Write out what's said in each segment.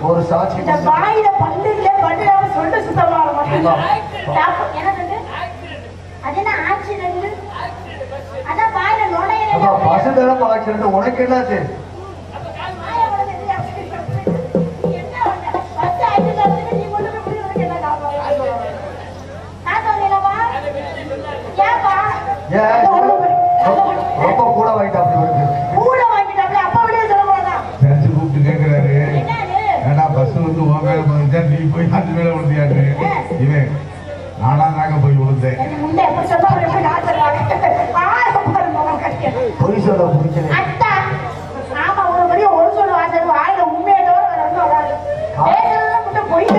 ஒரு சாட்சி இந்த வாயில பல்லுல பல்லுல சொல்ல சுத்தமா அது என்ன ஆக்சிடென்ட் அதான் வாயில நுழைய பசுதரம் ஆக்சிடென்ட் உனக்கு என்னாச்சு ரொம்ப கூட வாங்கிட்டாப்ல அப்பா வெளியே சொல்லக்கூடாதான் கூப்பிட்டு கேட்கிறாரு ஏன்னா பஸ் வந்து உன் மேல போச்சா நீ போய் அது மேல விழுந்தியாரு இவன் நானா தாங்க போய் விழுந்தேன் பொய் சொல்ல முடிச்சது ஆமா ஒரு வரையும் ஒரு சொல்ல வாசல் வாயில உண்மையை தவிர வராது பொய்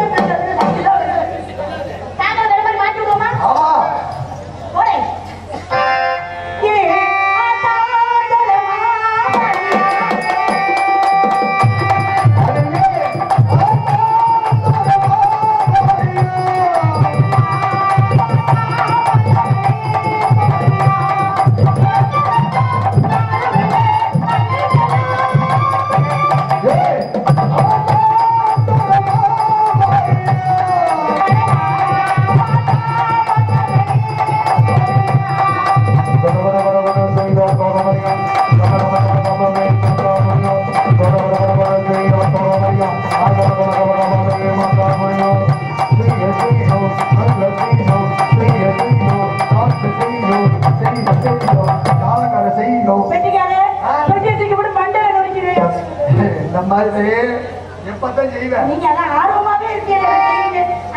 மாற்றி விடுவோமா போடே எப்பதான் செய்வேன் நீங்க அதான் ஆர்வமாவே இருக்கீங்க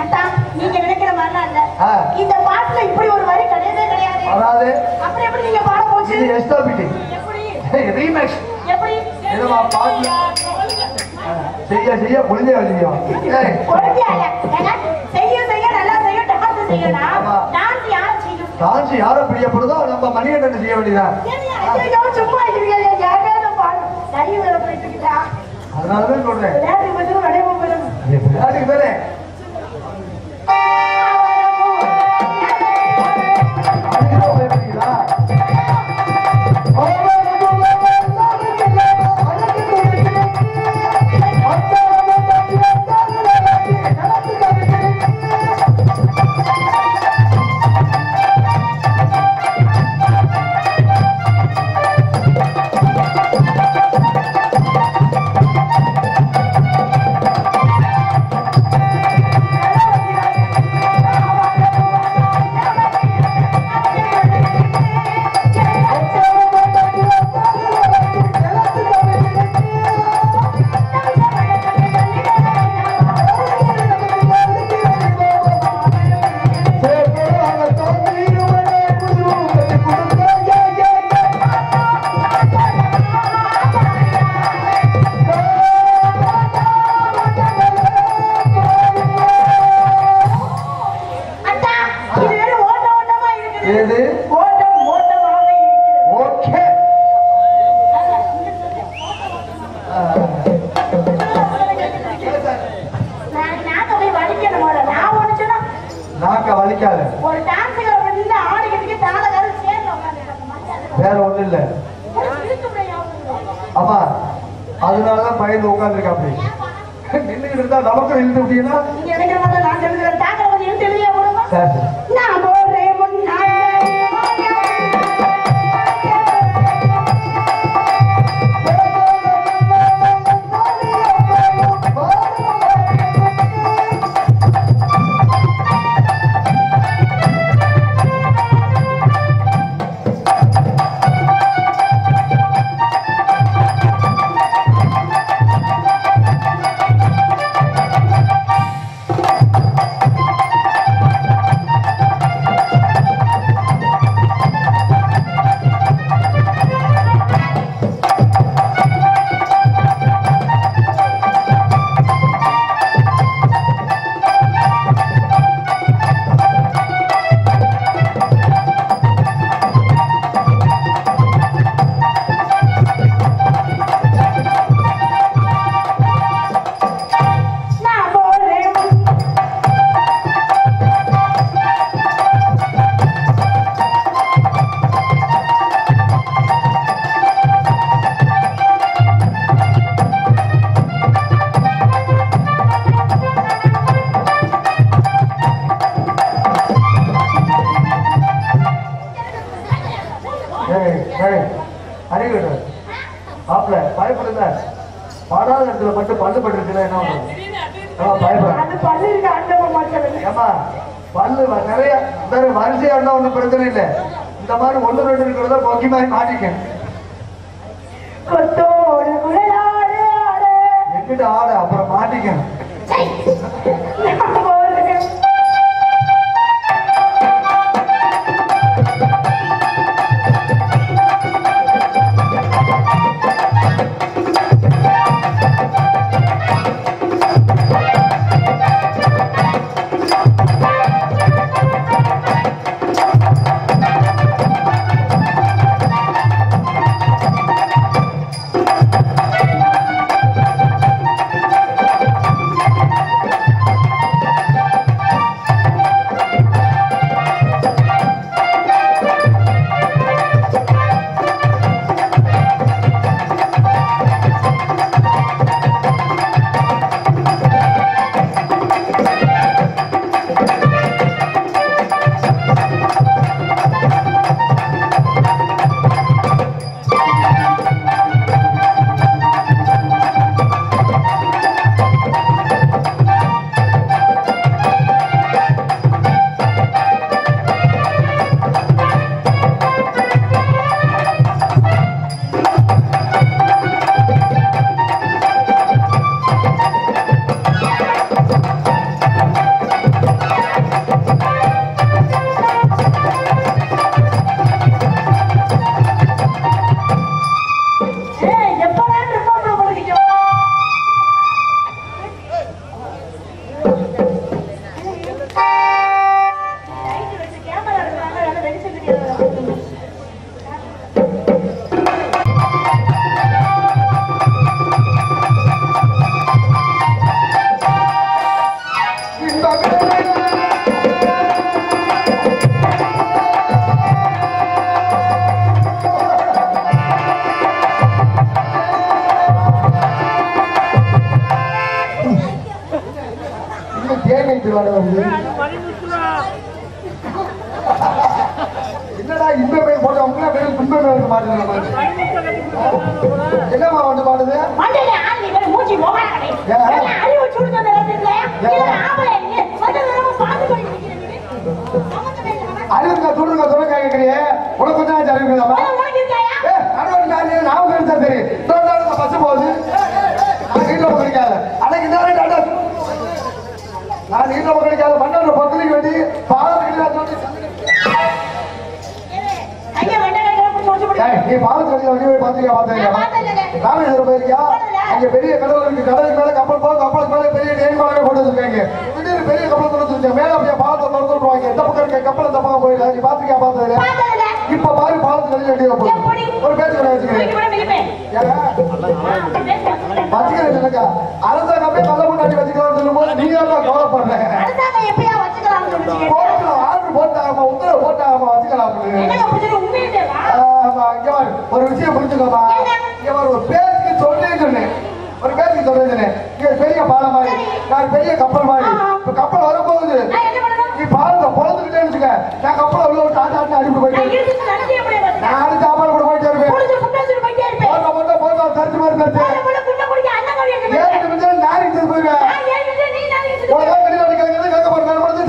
அத்தா நீங்க நினைக்கிற மாதிரிலாம் இல்ல இந்த பாட்டுல இப்படி ஒரு வரி கிடையவே கிடையாது அதாவது அப்புறம் எப்படி நீங்க பாட போச்சு இது எஸ்டாபிட்டி எப்படி ரீமிக்ஸ் எப்படி ஏதோ பாட்டு செய்ய செய்ய புளிஞ்சே வச்சியோ புளிஞ்சே இல்ல செய்ய செய்ய நல்லா செய்ய டான்ஸ் செய்யணும் டான்ஸ் யார செய்யும் டான்ஸ் யார பிரியப்படுதோ நம்ம மணிகண்டன் செய்ய வேண்டியதா ஐயோ சும்மா இருக்கீங்க யாரே பாடு சரி வர போயிட்டுடா அதனாலதான் சொல்றேன் விளையாட்டு மட்டும் விளையாட போறேன் விளையாட்டுக்கு பேரே வேற ஒண்ணு இல்ல ஆமா அதனாலதான் பயந்து உட்கார்ந்துருக்கா அப்படி நின்றுட்டு இருந்தா நமக்கு இழுத்து விட்டீங்கன்னா பிரச்சனை என்ன பல்லு நிறைய வரிசையா இருந்தா ஒண்ணும் பிரச்சனை இல்லை. இந்த மாதிரி ஒண்ணு ரெண்டு இருக்கிறத பொக்கி மாதிரி மாட்டிக்க. எங்கிட்ட ஆடு அப்புறம் மாட்டிக்க. என்னடா இந்த பேர் போட்டவங்க வெறும் துன்ப பேர் இருக்க மாட்டேங்குது. என்னமா வந்து பாடுது? அறிவுங்க துடுங்க துணை கேட்கறியே உனக்கு கொஞ்சம் அறிவுங்களாமா? நான் தெரிஞ்சா சரி பஸ் போகுது நான் வீட்டில் கிடைக்காத அன்னைக்கு நான் வீட்டில் கிடைக்காத மண்ணோட பக்கத்துக்கு வேண்டி பாலத்துக்கு நீ பாலத்து வண்டி பாத்திரிக்கா ராமேஸ்வரம் போயிருக்கியா? அங்க பெரிய கடல் இருக்கு. கடலுக்கு மேல கப்பல் போகும். கப்பலுக்கு மேல பெரிய நெய்மாலமே போட்டு வச்சிருக்காங்க. திடீர்னு பெரிய கப்பல் திறந்து மேல அப்படியே பாலத்தை திறந்து விடுவாங்க. எந்த பக்கம் இருக்க கப்பல் இந்த பக்கம் போயிடலாம். நீ பாத்திரிக்கா பார்த்ததுல இப்ப பாரு பாலத்து வெளியே வேண்டிய ஒரு பேச்சு கடை வச்சுக்கிறேன். வச்சுக்கிறேன் எனக்கா அரசாங்கமே கள்ள முன்னாடி வச்சுக்கலாம்னு சொல்லும் போது நீ எல்லாம் கவலைப்படுற ஆர்டர் போட்டாகமா உத்தரவு போட்டாகமா வச்சுக்கலாம். ஒரு விஷயம் புரிஞ்சுக்கோமா? ஒரு பேருக்கு சொன்னேன்னு ஒரு பேருக்கு சொன்னேன்னு பெரிய பாலம் மாதிரி நான் பெரிய கப்பல் மாதிரி இப்ப கப்பல் வரப்போகுது. நீ பாலத்தை பொழந்துக்கிட்டே வச்சுக்க. நான் கப்பலை உள்ள ஒரு டாட்டா அடிப்பட்டு போயிட்டு நான் அடுத்த சாப்பாடு கூட போயிட்டே இருப்பேன். போட்டோ தரிச்சு மாதிரி தரிச்சு நாரிச்சு போயிருவேன்.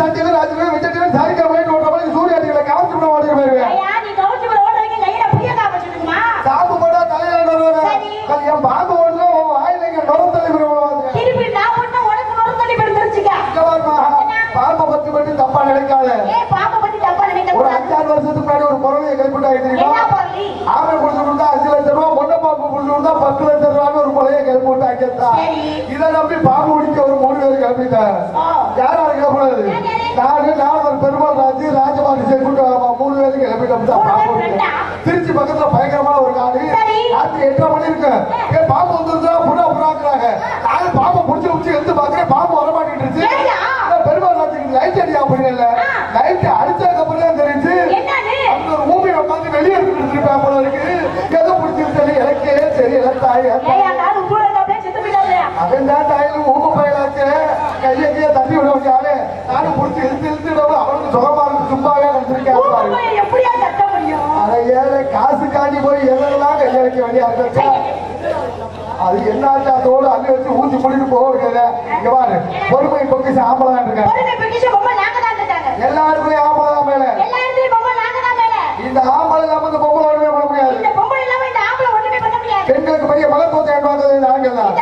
சட்டியில ராஜ்யமே வச்சுட்டு சாரிக்கிற போயிட்டு ஓட்ட மாதிரி சூரிய அடிகளை கவர்ச்சி விட மாட்டேங்க போயிருவேன். சாப்பு போட்டா தலையில என் பாம்பு ஒன்று வாயிலைங்க நொறுத்தலை பாம்பை பத்தி பற்றி தப்பா நினைக்காத. ஒரு 5-6 வருஷத்துக்கு முன்னாடி ஒரு பொருளையை கைப்பட்டாங்க. ஆமை குடிச்சு கொடுத்தா 5 லட்சம் ரூபாய், பொண்ணை பாம்பு குடிச்சு கொடுத்தா 10 லட்சம் ரூபான்னு ஒரு பொருளையை கைப்பட்டாங்க. இதை நம்பி பாம்பு குடிக்க ஒரு 3 பேருக்கு கிளப்பிட்டாங்க. யாரும் கிளப்பக்கூடாது. நான் ஒரு பெருமாள் ராஜு ராஜபாடி சேர்த்து 3 பேருக்கு கிளப்பிட்டோம். திருச்சி பக்கத்துல பயங்கரமான ஒரு காடு. ராத்திரி 8:30 மணி இருக்கு. பாம்பு வந்துருந்தா புண்ணா புண்ணாக்குறாங்க. நான் பாம்பை புடிச்சு எடுத்து பாக்குறேன். பாம்பு வரமாட்டிட்டு இருந்துச்சு. பெருமாள் ராஜுக்கு லைட் அடியா புரியல. லைட் அடிச்சதுக்கு அப்புறம் தெரிஞ்சு அந்த ஒரு ஊமையை உட்காந்து வெளியே எடுத்துருப்பேன் போல இருக்கு. எதை பிடிச்சிருச்சு எனக்கே தெரியல. தாய் அவன் தாயிலும் ஊமை பயலாச்சு. கையை தண்ணி விட முடியாது. நானும் பிடிச்சி இழுத்து அவனுக்கு சுகமா இருக்கு. சும்மாவே நினைச்சிருக்கேன். அதை ஏழை காசு காஞ்சி போய் எதெல்லாம் கையெழுக்க வேண்டிய அது என்னாச்சு அதோட அள்ளி வச்சு ஊத்தி கூட்டிட்டு போக இங்க பாரு பொறுமை பொக்கிஷம் ஆம்பளை தான் இருக்காங்க எல்லாருக்குமே ஆம்பளை தான் மேல இந்த ஆம்பளை இல்லாம இந்த பொம்பளை ஒண்ணுமே பண்ண முடியாது பெண்களுக்கு பெரிய மகத்துவத்தை உண்டாக்குறது ஆண்கள் தான்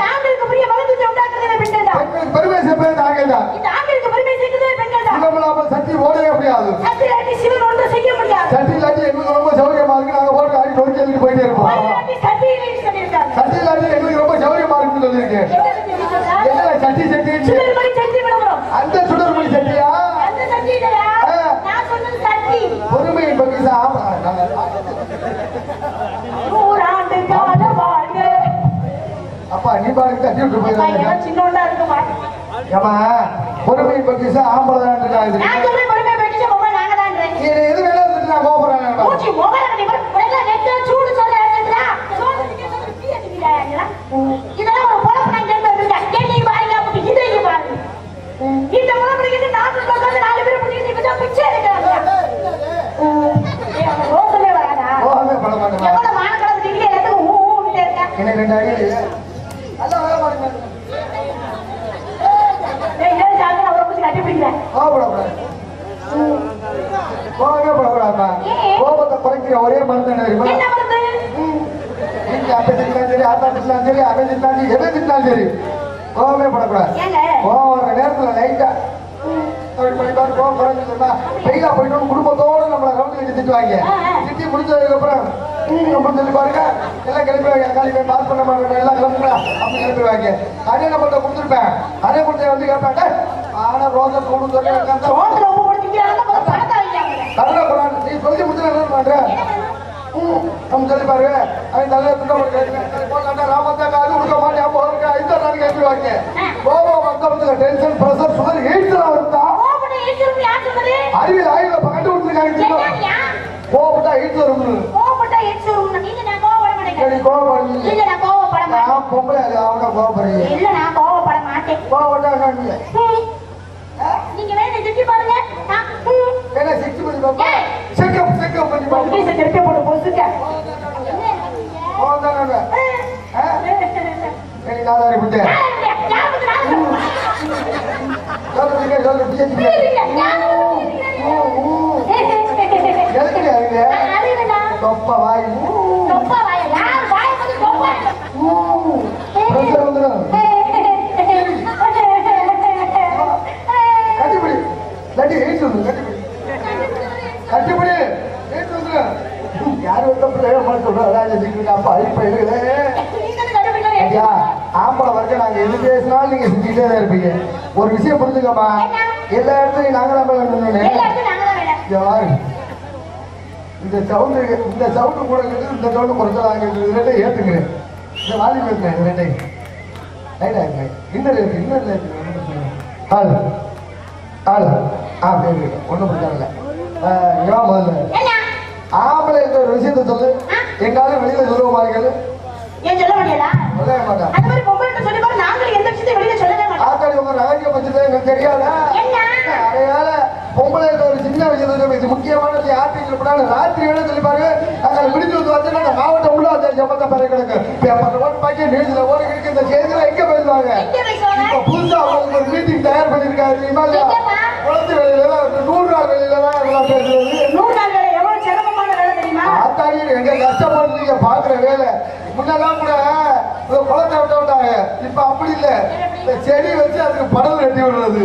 பெண்களுக்கு பெருமை சேர்ப்பது ஆண்கள் தான் இல்லாம சக்தி ஓடவே முடியாது சக்தி இல்லாட்டி எங்களுக்கு ரொம்ப சௌகரியமா இருக்கு நாங்க போட்டு ஆடி நோக்கி எழுதிட்டு போயிட்டே இருப்போம் சக்தி இல்லாட்டி எங்களுக்கு ரொம்ப சௌகரியமா இருக்குன்னு சொல்லியிருக்கேன் என்ன சக்தி சக்தி அந்த சுடர்மணி சக்தியா பொறுமையை பற்றி அப்பா நீ பாருங்க தட்டி விட்டு போயிருக்காங்க பொறுமையை பற்றி ஆம்பளை தான் இருக்காங்க எது வேலை நான் கோபுறாங்க கோபத்தை குறைக்கிற ஒரே மருந்து சரி ஆத்தா திட்டாலும் சரி அவன் திட்டாலும் சரி எதை திட்டாலும் சரி கோபமே படக்கூடாது கோபம் வர நேரத்துல லைட்டா கோபம் குறைஞ்சு சொன்னா வெயிலா போயிட்டு குடும்பத்தோடு நம்மளை ரவுண்ட் கட்டி திட்டுவாங்க திட்டி முடிச்சதுக்கு அப்புறம் சொல்லி பாருங்க எல்லாம் கிளம்பிடுவாங்க காலையில பாஸ் பண்ண மாட்டேன் எல்லாம் கிளம்புங்களா அப்படி கிளம்பிடுவாங்க அதே நம்மள்ட்ட கொடுத்துருப்பேன் அதே கொடுத்து வந்து கேட்பாங்க ஆனா ரோஜா தூணு சொல்லி நீ சொல்லி முடிச்சு பண்ற சொல்லி பாருங்க அவன் நல்ல திட்டம் ராமத்தா காது கொடுக்க மாட்டேன் இந்த நாள் கேட்குவாங்க கோபம் வந்தவங்க டென்ஷன் பிரஷர் சுகர் எயிட்லாம் இருந்தா அறிவியல் ஆய்வுல கண்டு கொடுத்துருக்காங்க கோபப்பட்டா எயிட்ஸ் வரும் பொம்பளை அவன கோபப்படுறீங்க கோபப்பட்டா நீங்க வேணா திட்டி பாருங்க என்ன சிக்ஸ் பண்ணி பாப்பா செக்கப் பண்ணி பாப்பா செக்கப் போடு போசுங்க போதானங்க ஏய் நாதாரி புட்டே சொல்லுங்க பிச்சை எதுக்கு அறிங்க தொப்ப வாய் யார் வாய் வந்து தொப்ப பிரஷர் வந்துரும் கட்டிப்பிடி லட்டி ஏச்சு கட்டிப்பிடி ஏச்சு வந்துரும் யாரு வந்து சொல்றாங்க அப்பா அழிப்பையிலே ஐயா ஆம்பளை வரைக்கும் நாங்க எது பேசினாலும் நீங்க செஞ்சுக்கிட்டே தான் இருப்பீங்க ஒரு விஷயம் புரிஞ்சுக்கம்மா எல்லா இடத்துலையும் நாங்களாம் இந்த சவுண்டு கூட இந்த சவுண்டு குறைச்சலாங்க ஏத்துக்கிறேன் இந்த வாலி பேசுறேன் ரெண்டையும் ரைட்டா இன்னொரு இருக்கு இன்னொரு ஆள் ஆள் ஒன்றும் பிரச்சனை இல்லை ஏன் முதல்ல ஆம்பளை இந்த ஒரு விஷயத்த சொல்லு எங்காலும் வெளியில சொல்லுவோம் பாருங்கள் ஏன் சொல்ல முடியல சொல்லவே மாட்டேன் அந்த மாதிரி பொம்பளை சொல்லி பாரு நாங்கள் எந்த விஷயத்தை வெளியில சொல்லவே மாட்டோம் ஆத்தாடி உங்க ரகசிய பட்சத்தை எங்களுக்கு தெரியாதா அதனால பொம்பளை ஒரு சின்ன விஷயத்த இது முக்கியமான யாத்திரை போனாலும் ராத்திரி வேணும் சொல்லி பாருங்க நாங்கள் பிடிச்சு வந்து வச்சுன்னா மாவட்டம் உள்ள அந்த ஜபத்தை பறவை கிடக்கு பேப்பர் பாக்கி நியூஸ்ல ஓடி இருக்கு இந்த செய்தியில எங்க பேசுவாங்க இப்ப புதுசா அவங்களுக்கு ஒரு மீட்டிங் தயார் பண்ணிருக்காரு இல்லையா குளத்து வேலையில 100 நாள் வேலையில தான் இதெல்லாம் பேசுறது 100 நாள் வேலை எவ்வளவு சிரமமான வேலை தெரியுமா ஆத்தாடி எங்க கஷ்டப்படுறீங்க பாக்குற வேலை முன்னெல்லாம் கூட குளத்தை விட்டாங்க இப்ப அப்படி இல்ல இந்த செடி வச்சு அதுக்கு படல் கட்டி விடுறது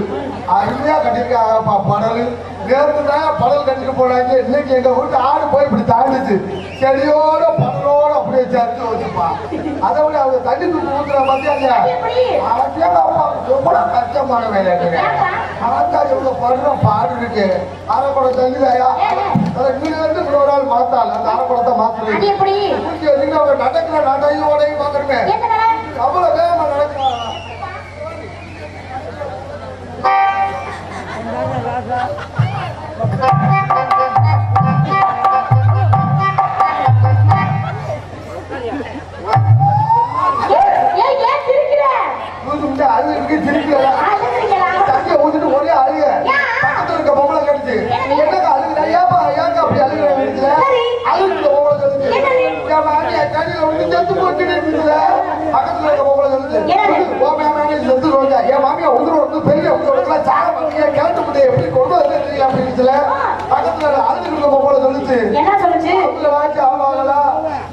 அருமையா கட்டிருக்காங்கப்பா படல் நேரத்து தான் படல் கட்டிட்டு போனாங்க இன்னைக்கு எங்க வீட்டு ஆடு போய் இப்படி தாண்டிச்சு செடியோட படலோட அப்படியே சேர்த்து வச்சுப்பா அதை விட அவங்க தண்ணி தூக்கி ஊத்துற பார்த்தியா எவ்வளவு கஷ்டமான வேலை ஆத்தாடி இவ்வளவு படுற பாடு இருக்கு அரைக்குடம் தண்ணிதாயா நீங்க வந்து ஒரு நாள் மாத்தால அந்த அரைக்குடத்தை மாத்துறீங்க அவங்க நடக்கிற நடையும் உடையும் பாக்குறேன் அவ்வளவு வேகமா நடக்கிறாங்க தண்ணியை ஊத்திட்டு ஒரே அழுக பக்கத்துல இருக்க பொம்பளை கடிச்சு என்னங்க அழுகுறா ஏப்பா ஏங்க அப்படி அழுகுற அழுகுற பொம்பளை கடிச்சு தண்ணியில வந்து செத்து போட்டு பக்கத்துல வந்துச்சுல பக்கத்துல அழுதுக்கு போல சொல்லுச்சு. என்ன சொல்லுச்சு?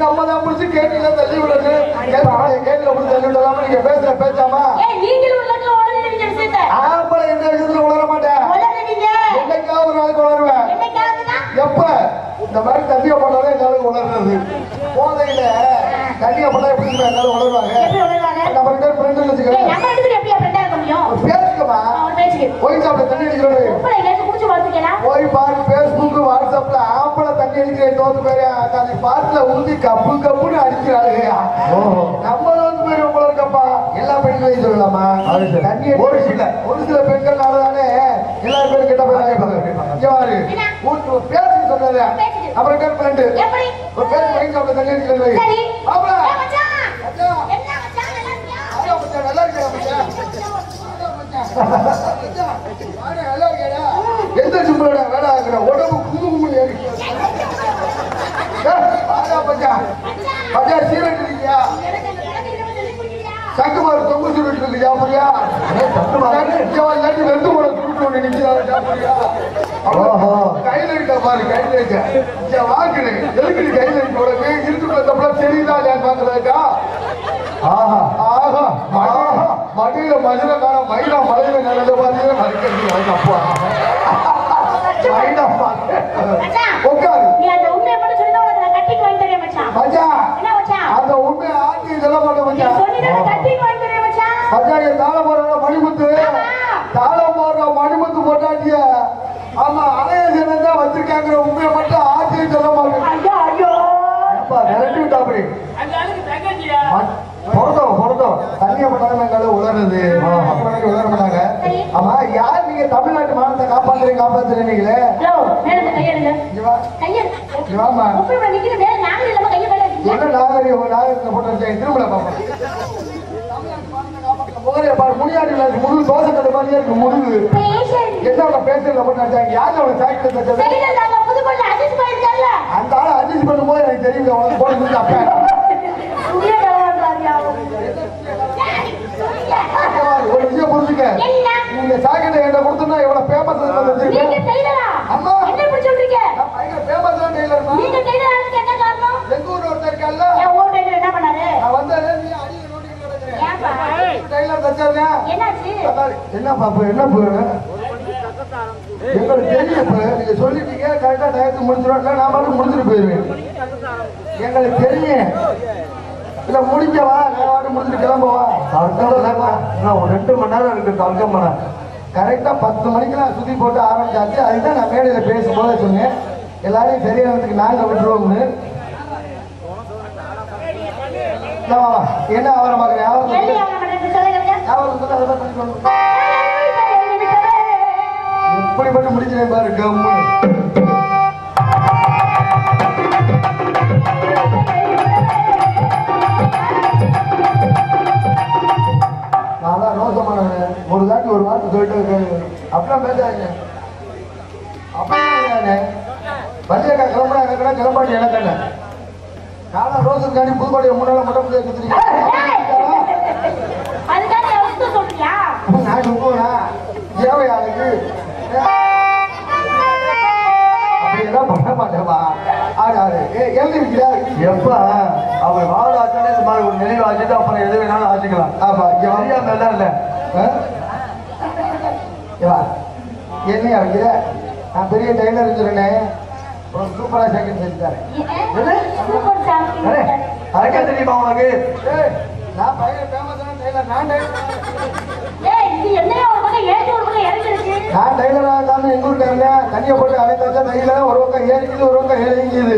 நம்ம தான் முடிச்சு கேட்டுல தள்ளி விடுறது கேட்டுல முடிச்சு தள்ளி விடலாம நீங்க பேசுற பேச்சாமா ஆம்பளை எந்த விஷயத்துல உணர மாட்டேன். என்னைக்கா ஒரு நாளைக்கு உணர்வேன். எப்ப இந்த மாதிரி தண்ணிய போட்டாலும் என்னாலும் உணர்றது. போதையில தண்ணிய போட்டா எப்படி என்னாலும் உணர்வாங்க. நம்ம ரெண்டு ஃப்ரெண்ட் வச்சுக்கோங்க. பேசுக்கமா போய் சாப்பிட தண்ணி அடிக்கிறோம். போய் பாரு பேஸ்புக் வாட்ஸ்அப்ல ஆம்பளை தண்ணி அடிக்கிறேன் தோத்து பேரு அந்த பாட்டுல உந்தி கப்பு கப்புன்னு அடிக்கிறாங்க. நம்மளும் வந்து பேரு உங்களுக்கப்பா எல்லா பெண்களையும் சொல்லலாமா? தண்ணி ஒரு சில பெண்கள்னால தானே எல்லா பேரும் கிட்ட போய் பேசுன்னு சொன்னது. அப்புறம் கேட்டு ஃப்ரெண்டு ஒரு பேரு போய் சாப்பிட தண்ணி அடிக்கிறது. நல்லா இருக்கா எந்த சும்மா வேலை ஆகிற உடம்பு கும்பு கும்பு ஏறி பஜா சீரட் இருக்கியா சக்குமார் தொங்கு சுருட்டு இருக்கு ஜாபரியா வெந்து கூட சுருட்டு ஒண்ணு நிக்கிறாரு ஜாபரியா கையில இருக்க பாரு கையில இருக்க வாக்குறேன் எதுக்கு கையில இருக்க உடனே இருக்கு தெரியுதா இல்லையான்னு பாக்குறதுக்கா ஆஹா ஆஹா ஆஹா மடியில மதுரை காண மயிலா மலையில நடந்த பாத்தீங்கன்னா மறுக்கிறது அப்பா உட்காரு அந்த உண்மையை ஆட்சி சொல்ல மாட்டேன் மச்சான் தாளம் போடுற மணிமுத்து தாளம் போடுற மணிமுத்து போட்டாட்டிய ஆமா அலையன் தான் வச்சிருக்காங்கிற உண்மையை மட்டும் ஆட்சியை சொல்ல மாட்டேன். விரட்டி விட்டா அப்படி பொருத்தம் தண்ணிய பண்ணாங்க உலர்றது உலர மாட்டாங்க. ஆமா யார் நீங்க தமிழ்நாட்டு மானத்தை காப்பாத்துறீங்களே என்ன நாகரிகம் போட்டு திருமண பாப்பா முனியாடி முழு தோசை கடை மாதிரியே இருக்கு முருகு என்ன பேசுறதுல போட்டு யாரு அவனை சாய்க்கிட்டு அந்த ஆளை அட்ஜஸ்ட் பண்ணும்போது எனக்கு தெரியல உனக்கு போட்டு அப்ப ஒரு விஷயம் புரிஞ்சுக்க நீங்க சாக்கெட்டை என்கிட்ட கொடுத்தா எவ்வளவு பேமஸ் அம்மா பேமஸ் எங்க ஊர் ஒருத்தர் இருக்கல்ல நான் வந்தேன் என்ன பாப்பு என்ன எங்களுக்கு தெரியும் நீங்க சொல்லிட்டீங்க கரெக்டா டயத்துக்கு முடிச்சிடும் நான் மட்டும் முடிச்சுட்டு போயிருவேன். எங்களுக்கு தெரியும் இல்ல முடிக்கவா நான் முடிச்சுட்டு கிளம்பவா ஒரு 2 மணி நேரம் இருக்கு தர்க்கம் பண்ண கரெக்டா 10 மணிக்கு நான் சுத்தி போட்டு ஆரம்பிச்சாச்சு. அதுதான் நான் மேடையில பேசும்போது சொன்னேன் எல்லாரையும் சரியானதுக்கு நாங்க விட்டுருவோம்னு. என்ன அவரை பாக்குறேன் எப்படி மட்டும் முடிக்கிறேன் பாரு கம்மு நான் ரோசமானவன் ஒரு தாட்டி ஒரு வார்த்தை சொல்லிட்டு அப்படிலாம் பேசாங்க அப்படியே பள்ளியக்கா கிளம்புறாங்க கிளம்பாட்டி எனக்கு நானா ரோசனுக்காண்டி புதுக்கோட்டையை முன்னால மட்டும் நான் சொல்லுவேனா தேவையாளுக்கு அப்படியெல்லாம் பண்ண மாட்டேன்பா. எழுதிருக்கிறா எப்ப அவர் வாழ ஆச்சானே இந்த மாதிரி ஒரு நினைவு ஆச்சுட்டு அப்புறம் எது வேணாலும் ஆச்சுக்கலாம். ஆமா இங்க வரியாம எல்லாம் இல்ல என்ன வைக்கிற நான் பெரிய டைலர் சொல்றேன் சூப்பரா சாக்கெட் செஞ்சுட்டாரு. அதுக்கே தெரியுமா உனக்கு நான் பயங்கர ஃபேமஸான டைலர் நான் டைலராக இருந்தாலும் எங்க ஊருக்கு தண்ணியை போட்டு அழைத்தாச்சா தையில ஒரு பக்கம் ஏறிக்குது ஒரு பக்கம் ஏறிக்குது.